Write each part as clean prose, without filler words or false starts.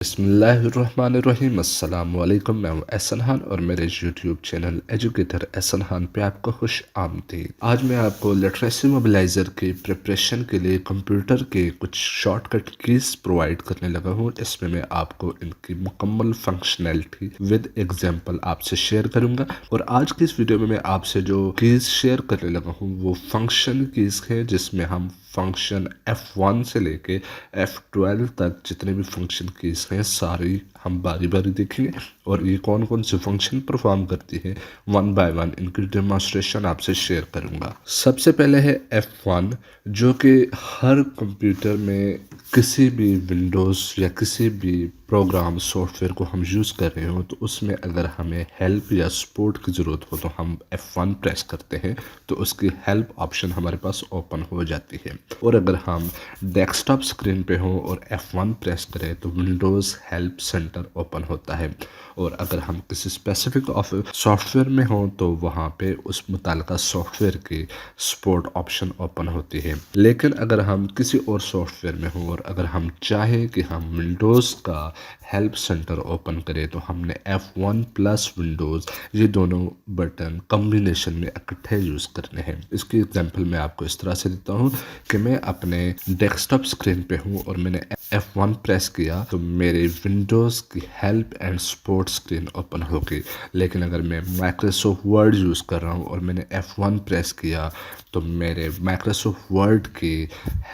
بسم اللہ الرحمن الرحیم۔ السلام علیکم، میں ہوں احسن خان اور میرے یوٹیوب چینل ایجوکیٹر احسن خان پہ آپ کو خوش آمدید۔ آج میں آپ کو لٹریسی موبلائزر کی پریپریشن کے لیے کمپیوٹر کے کچھ شارٹ کٹ کیز پرووائڈ کرنے لگا ہوں۔ اس میں آپ کو ان کی مکمل فنکشنلٹی ود ایگزامپل آپ سے شیئر کروں گا، اور آج کی اس ویڈیو میں آپ سے جو کیز شیئر کرنے لگا ہوں وہ فنکشن کیز ہیں، جس میں ہم فنکشن F1 سے لے کے F12 تک جتنے بھی فنکشن کیز ہیں ساری ہم باری باری دیکھیں گے، اور یہ کون کون سے فنکشن پرفارم کرتی ہے ون بائی ون ان کی ڈیمانسٹریشن آپ سے شیئر کروں گا۔ سب سے پہلے ہے F1، جو کہ ہر کمپیوٹر میں کسی بھی ونڈوز یا کسی بھی پروگرام سافٹ ویئر کو ہم یوز کر رہے ہوں تو اس میں اگر ہمیں ہیلپ یا سپورٹ کی ضرورت ہو تو ہم F1 پریس کرتے ہیں تو اس کی ہیلپ آپشن ہمارے پاس اوپن ہو جاتی ہے، اور اگر ہم ڈیسک ٹاپ اسکرین پہ ہوں اور F1 پریس کریں تو ونڈوز ہیلپ سینٹر اوپن ہوتا ہے، اور اگر ہم کسی اسپیسیفک سافٹ ویئر میں ہوں تو وہاں پہ اس متعلقہ سافٹ ویئر کی سپورٹ آپشن اوپن ہوتی ہے۔ لیکن اگر ہم کسی اور سافٹ ویئر میں ہوں اور اگر ہم چاہیں کہ ہم ونڈوز کا ہیلپ سینٹر اوپن کریں تو ہم نے F1 پلس ونڈوز یہ دونوں بٹن کمبینیشن میں اکٹھے یوز کرنے ہیں۔ اس کی ایگزامپل میں آپ کو اس طرح سے دیتا ہوں کہ میں اپنے ڈیسک ٹاپ اسکرین پہ ہوں اور میں نے F1 پریس کیا تو میرے ونڈوز کی help and support screen open ہوگی، لیکن اگر میں مائکروسافٹ ورڈ یوز کر رہا ہوں اور میں نے F1 پریس کیا تو میرے مائکروسافٹ ورڈ کی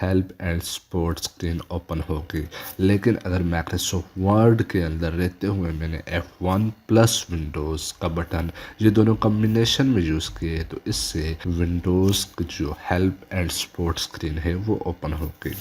help and support screen open ہوگی۔ لیکن اگر مائکروسافٹ ورڈ کے اندر رہتے ہوئے میں نے F1 پلس ونڈوز کا بٹن یہ دونوں کمبینیشن میں یوز کیے تو اس سے ونڈوز کی جو ہیلپ اینڈ سپورٹ اسکرین ہے وہ اوپن ہوگی۔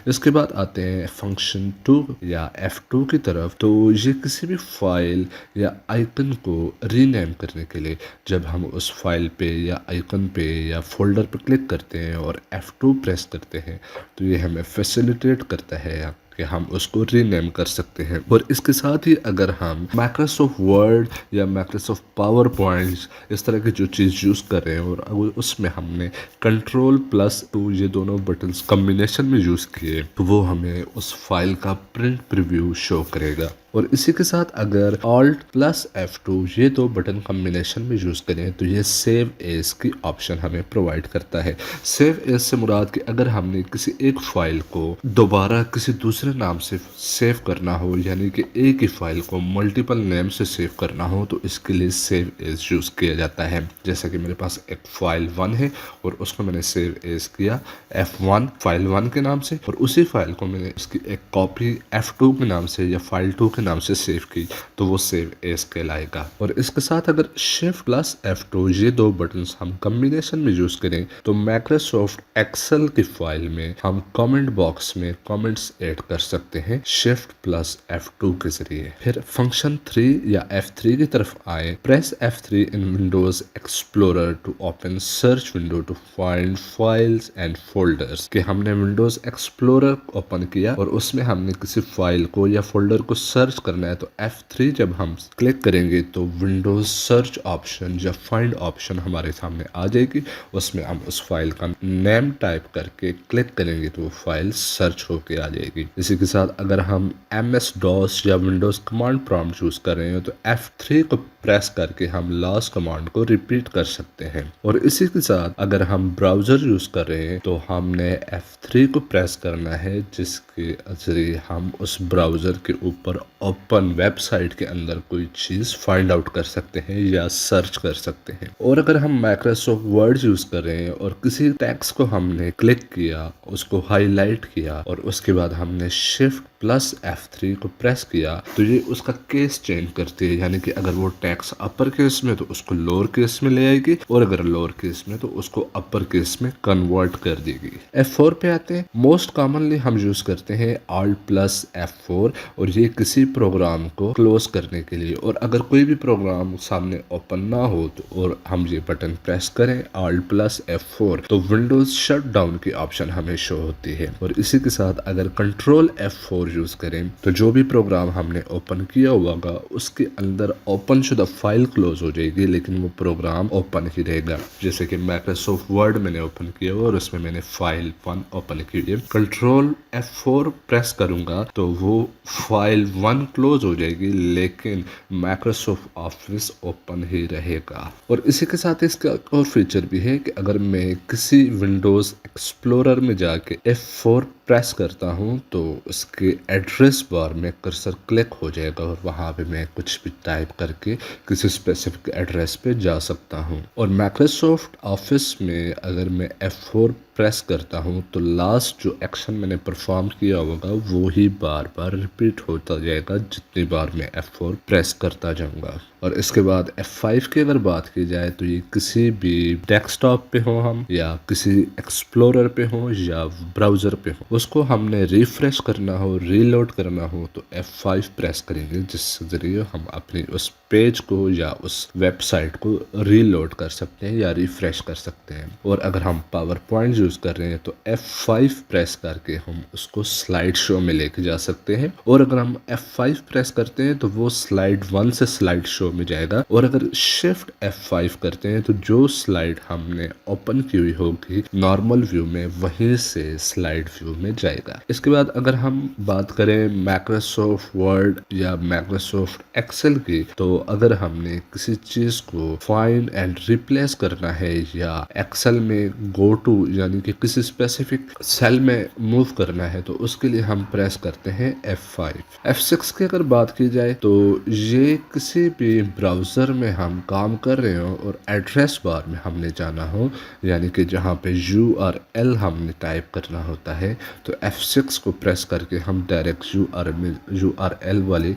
اس کے بعد آتے ہیں فنکشن 2 یا F2 کی طرف۔ تو یہ کسی بھی فائل یا آئکن کو ری نیم کرنے کے لیے جب ہم اس فائل پہ یا آئکن پہ یا فولڈر پہ کلک کرتے ہیں اور F2 پریس کرتے ہیں تو یہ ہمیں فیسیلیٹیٹ کرتا ہے کہ ہم اس کو ری نیم کر سکتے ہیں۔ اور اس کے ساتھ ہی اگر ہم مائکروسافٹ ورڈ یا مائکروسافٹ پاور پوائنٹس اس طرح کی جو چیز یوز کر رہے ہیں اور اس میں ہم نے کنٹرول پلس 2 یہ دونوں بٹنز کمبینیشن میں یوز کیے تو وہ ہمیں اس فائل کا پرنٹ پریویو شو کرے گا۔ اور اسی کے ساتھ اگر Alt پلس F2 یہ دو بٹن کمبینیشن میں یوز کریں تو یہ سیو ایز کی آپشن ہمیں پرووائڈ کرتا ہے۔ سیو ایز سے مراد کہ اگر ہم نے کسی ایک فائل کو دوبارہ کسی دوسرے نام سے سیو کرنا ہو، یعنی کہ ایک ہی فائل کو ملٹیپل نیم سے سیو کرنا ہو تو اس کے لیے سیو ایز یوز کیا جاتا ہے۔ جیسا کہ میرے پاس ایک فائل 1 ہے اور اس کو میں نے سیو ایز کیا F1 فائل 1 کے نام سے، اور اسی فائل کو میں نے اس کی ایک کاپی F2 کے نام سے یا فائل 2 کے نام سے سیو کی تو وہ سیو ایز کہلائے گا۔ اور اس کے ساتھ اگر Shift پلس F2 یہ دو بٹنز ہم کمبینیشن میں یوز کریں تو مائکروسافٹ ایکسل کی فائل میں ہم کامنٹ باکس میں کامنٹس ایڈ کر سکتے ہیں Shift پلس F2 کے ذریعے۔ پھر فنکشن 3 یا F3 کی طرف آئے۔ Press F3 in Windows Explorer to open search window to find files and folders, کہ ہم نے ونڈوز ایکسپلورر اوپن کیا اور اس میں ہم نے کسی فائل کو یا فولڈر کو سرچ کرنا ہے تو F3 جب ہم کلک کریں گے تو ونڈوز سرچ آپشن یا فائنڈ آپشن ہمارے سامنے آ جائے گی، اس میں ہم اس فائل کا نیم ٹائپ کر کے کلک کریں گے تو وہ فائل سرچ ہو کے آ جائے گی۔ اسی کے ساتھ اگر ہم MS DOS یا ونڈوز کمانڈ پرامپٹ یوز کر رہے ہیں تو F3 کو پریس کر کے ہم لاسٹ کمانڈ کو ریپیٹ کر سکتے ہیں۔ اور اسی کے ساتھ اگر ہم براؤزر یوز کر رہے ہیں تو ہم نے F3 کو پریس کرنا ہے، جس کے ذریعے ہم اس براؤزر کے اوپر اوپن ویب سائٹ کے اندر کوئی چیز فائنڈ آؤٹ کر سکتے ہیں یا سرچ کر سکتے ہیں۔ اور اگر ہم مائکروسافٹ ورڈ یوز کر رہے ہیں اور کسی ٹیکسٹ کو ہم نے کلک کیا، اس کو ہائی لائٹ کیا اور اس کے بعد ہم نے Shift پلس F3 کو پریس کیا تو یہ اس کا کیس چینج کرتی ہے، یعنی کہ اگر وہ ٹیکسٹ اپر کیس میں تو اس کو لوور کیس میں لے آئے گی، اور اگر لوور کیس میں تو اس کو اپر کیس میں کنورٹ کر دے گی۔ F4 پہ آتے ہیں۔ موسٹ کامنلی ہم یوز کرتے ہیں Alt پلس F4، اور یہ کسی پروگرام کو کلوز کرنے کے لیے، اور اگر کوئی بھی پروگرام سامنے اوپن نہ ہو تو اور ہم یہ بٹن پریس کریں Alt پلس F4 تو ونڈوز شٹ ڈاؤن کی آپشن ہمیں شو ہوتی ہے۔ اور اسی کے ساتھ اگر کنٹرول F4 F4 یوز کریں تو جو بھی پروگرام ہم نے اوپن کیا ہوگا اس کے اندر اوپن شدہ فائل کلوز ہو جائے گی لیکن وہ پروگرام اوپن ہی رہے گا. جیسے کہ مائکروسافٹ ورڈ میں نے اوپن کیا ہوا اور اس میں نے فائل 1 اوپن کی ہے. کنٹرول F4 پریس کروں گا تو وہ فائل 1 کلوز ہو جائے گی لیکن مائکروسافٹ آفس اوپن ہی رہے گا. اور اسی کے ساتھ اس کا ایک اور فیچر بھی ہے کہ اگر میں کسی ونڈوز ایکسپلورر میں جا کے F4 پریس کرتا ہوں تو اس کے ایڈریس بار میں کرسر کلک ہو جائے گا اور وہاں پہ میں کچھ بھی ٹائپ کر کے کسی اسپیسیفک ایڈریس پہ جا سکتا ہوں. اور مائکروسافٹ آفس میں اگر میں F4 پریس کرتا ہوں تو لاسٹ جو ایکشن میں نے پرفارم کیا ہوگا وہی بار بار ریپیٹ ہوتا جائے گا جتنی بار میں F4 پریس کرتا جاؤں گا. اور اس کے بعد F5 کی اگر بات کی جائے تو یہ کسی بھی ڈیسک ٹاپ پہ ہو ہم یا کسی ایکسپلورر پہ ہو یا براؤزر پہ ہو اس کو ہم نے ریفریش کرنا ہو ریلوڈ کرنا ہو تو F5 پریس کریں گے جس کے ذریعے ہم اپنی اس پیج کو یا اس ویب سائٹ کو ریلوڈ کر سکتے ہیں یا ریفریش کر سکتے ہیں. اور اگر ہم پاور پوائنٹ یوز کر رہے ہیں تو F5 پریس کر کے ہم اس کو سلائڈ شو میں لے کے جا سکتے ہیں. اور اگر ہم F5 پریس کرتے ہیں تو وہ سلائڈ 1 سے سلائڈ شو میں جائے گا اور اگر شفٹ F5 کرتے ہیں تو جو سلائڈ ہم نے اوپن کی ہوئی ہوگی نارمل ویو میں وہیں سے سلائڈ ویو میں جائے گا. اس کے بعد اگر ہم بات کریں مائکروسافٹ ورڈ یا مائکروسافٹ ایکسل کی تو اگر ہم نے کسی چیز کو فائنڈ اینڈ ریپلیس کرنا ہے یا ایکسل میں گو ٹو یعنی کہ کسی اسپیسیفک سیل میں موو کرنا ہے تو اس کے لیے ہم پریس کرتے ہیں F5. F6 کی اگر بات کی جائے تو یہ کسی بھی براؤزر میں ہم کام کر رہے ہوں اور ایڈریس بار میں ہم نے جانا ہو یعنی کہ جہاں پہ URL ہم نے ٹائپ کرنا ہوتا ہے تو F6 کو پریس کر کے ہم ڈائریکٹ URL والی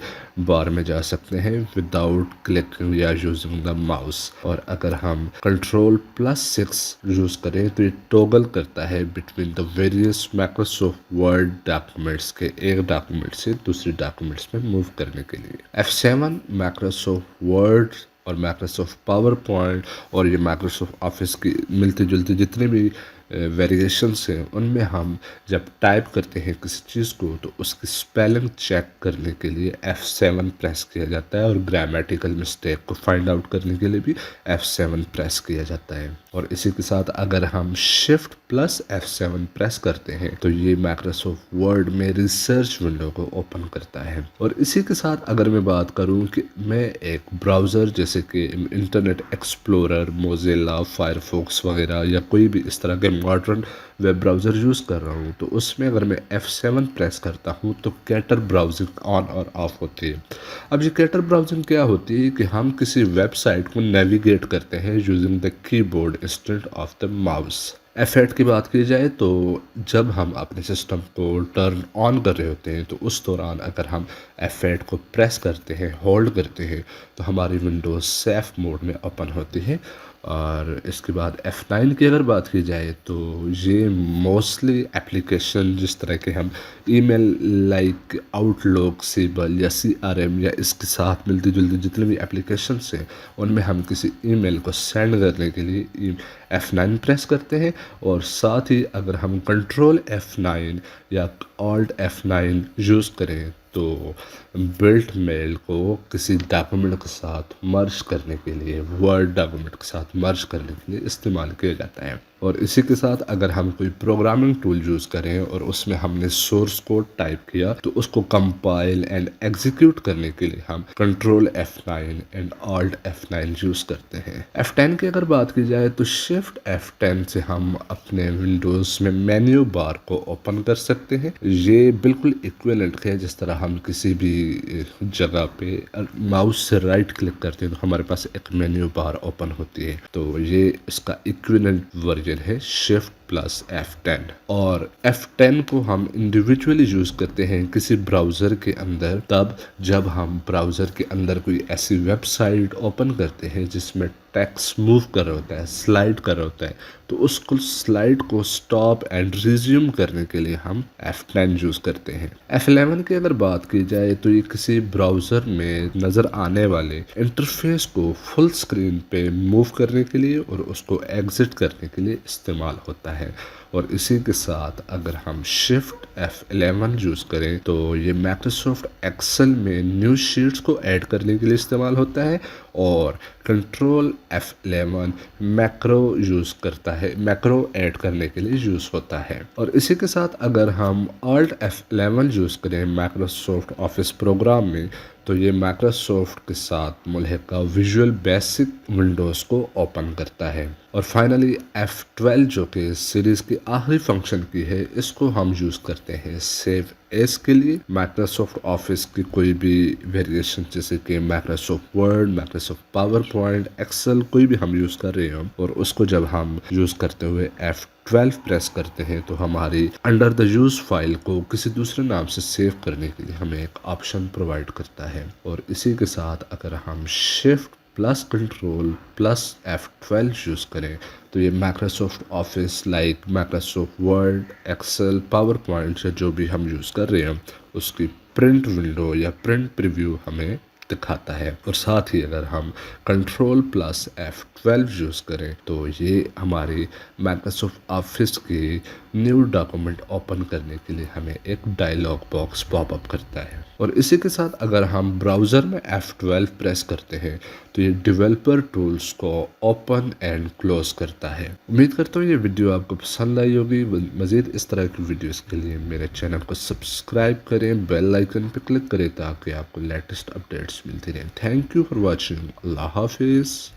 بار میں جا سکتے ہیں وداؤٹ کلکنگ یا یوزنگ دا ماؤس. اور اگر ہم Ctrl+6 یوز کریں تو یہ ٹوگل کرتا ہے between the various Microsoft word documents کے ایک ڈاکومنٹ سے دوسری ڈاکومنٹس میں موو کرنے کے لیے. F7 مائکروسافٹ ورڈ اور مائکروسافٹ پاور پوائنٹ اور یہ مائکروسافٹ آفس کی ملتی جلتی جتنے بھی ویریشنس ہیں ان میں ہم جب ٹائپ کرتے ہیں کسی چیز کو تو اس کی سپیلنگ چیک کرنے کے لیے F7 پریس کیا جاتا ہے اور گرامیٹیکل مسٹیک کو فائنڈ آؤٹ کرنے کے لیے بھی F7 پریس کیا جاتا ہے. اور اسی کے ساتھ اگر ہم Shift+F7 پریس کرتے ہیں تو یہ مائکروسافٹ ورڈ میں ریسرچ ونڈو کو اوپن کرتا ہے. اور اسی کے ساتھ اگر میں بات کروں کہ میں ایک براؤزر جیسے کہ انٹرنیٹ ایکسپلورر موزیلا فائرفاکس وغیرہ یا کوئی بھی اس طرح کے ماڈرن ویب براؤزر یوز کر رہا ہوں تو اس میں اگر میں F7 پریس کرتا ہوں تو کیٹر براؤزنگ آن اور آف ہوتی ہے. اب یہ کیٹر براؤزنگ کیا ہوتی ہے کہ ہم کسی ویب سائٹ کو نیویگیٹ کرتے ہیں یوزنگ دا کی board instead of the mouse. F8 کی بات کی جائے تو جب ہم اپنے سسٹم کو ٹرن آن کر رہے ہوتے ہیں تو اس دوران اگر ہم F8 کو پریس کرتے ہیں ہولڈ کرتے ہیں تو ہماری ونڈوز سیف موڈ میں اوپن ہوتی ہے. اور اس کے بعد F9 کی اگر بات کی جائے تو یہ موسٹلی اپلیکیشن جس طرح کے ہم ای میل لائک آؤٹ لک سیبل یا CRM یا اس کے ساتھ ملتی جلتی جتنے بھی اپلیکیشنس ہیں ان میں ہم کسی ای میل کو سینڈ کرنے کے لیے F9 پریس کرتے ہیں. اور ساتھ ہی اگر ہم کنٹرول F9 یا Alt F9 یوز کریں تو بلٹ میل کو کسی ڈاکومنٹ کے ساتھ مرج کرنے کے لیے ورڈ ڈاکومنٹ کے ساتھ مرج کرنے کے لیے استعمال کیا جاتا ہے. اور اسی کے ساتھ اگر ہم کوئی پروگرامنگ ٹول یوز کریں اور اس میں ہم نے سورس کوڈ ٹائپ کیا تو اس کو کمپائل اینڈ ایگزیکیوٹ کرنے کے لیے ہم control F9 and Alt F9 use کرتے ہیں. F10 کی اگر بات کی جائے تو شفٹ F10 سے ہم اپنے ونڈوز میں مینیو بار کو اوپن کر سکتے ہیں. یہ بالکل ایکویلنٹ ہے جس طرح ہم کسی بھی جگہ پہ ماؤس سے رائٹ کلک کرتے ہیں تو ہمارے پاس ایک مینیو بار اوپن ہوتی ہے. تو یہ اس کا ایکویلنٹ ورژن ہے Shift+F10. اور F10 کو ہم انڈیویجولی یوز کرتے ہیں کسی براؤزر کے اندر تب جب ہم براؤزر کے اندر کوئی ایسی ویب سائٹ اوپن کرتے ہیں جس میں ٹیکسٹ موو کر رہا ہوتا ہے سلائڈ کر رہا ہوتا ہے تو اس کو سلائڈ کو سٹاپ اینڈ ریزیوم کرنے کے لیے ہم F10 یوز کرتے ہیں. F11 کی اگر بات کی جائے تو یہ کسی براؤزر میں نظر آنے والے انٹرفیس کو فل اسکرین پہ موو کرنے کے لیے اور اس کو ایگزٹ کرنے کے لیے استعمال ہوتا ہے. اور اسی کے ساتھ اگر ہم شفٹ F11 یوز کریں تو یہ مائکروسافٹ ایکسل میں نیو شیٹس کو ایڈ کرنے کے لیے استعمال ہوتا ہے، اور کنٹرول F11 میکرو یوز کرتا ہے، میکرو ایڈ کرنے کے لیے یوز ہوتا ہے۔ اور اسی کے ساتھ اگر ہم Alt F11 یوز کریں مائکروسافٹ آفس پروگرام میں تو یہ مائکروسافٹ کے ساتھ ملحقہ ویژول بیسک ونڈوز کو اوپن کرتا ہے۔ اور فائنلی F12 جو کہ سیریز کی آخری فنکشن کی ہے، اس کو ہم یوز کرتے ہیں سیو ایز کے لیے۔ مائکروسافٹ آفس کی کوئی بھی ویریشن جیسے کہ Microsoft Word, Microsoft PowerPoint, Excel کوئی بھی ہم یوز کر رہے ہیں اور اس کو جب ہم یوز کرتے ہوئے F12 پریس کرتے ہیں تو ہماری انڈر دا یوز فائل کو کسی دوسرے نام سے سیو کرنے کے لیے ہمیں ایک آپشن پرووائڈ کرتا ہے۔ اور اسی کے ساتھ اگر ہم shift plus control plus F12 use کریں تو یہ Microsoft Office like Microsoft Word, Excel, PowerPoint یا جو بھی ہم یوز کر رہے ہیں اس کی پرنٹ ونڈو یا پرنٹ پریویو ہمیں دکھاتا ہے۔ اور ساتھ ہی اگر ہم کنٹرول پلس F12 یوز کریں تو یہ ہماری مائکروسافٹ آفس کی نیو ڈاکومنٹ اوپن کرنے کے لیے ہمیں ایک ڈائلاگ باکس پاپ اپ کرتا ہے۔ اور اسی کے ساتھ اگر ہم براؤزر میں F12 پریس کرتے ہیں تو یہ ڈیولپر ٹولز کو اوپن اینڈ کلوز کرتا ہے۔ امید کرتا ہوں یہ ویڈیو آپ کو پسند آئی ہوگی۔ مزید اس طرح کی ویڈیوز کے لیے میرے چینل کو سبسکرائب کریں، بیل آئیکن پہ کلک کریں تاکہ آپ کو لیٹسٹ اپڈیٹس ملتی رہیں۔ Thank you for watching. اللہ حافظ۔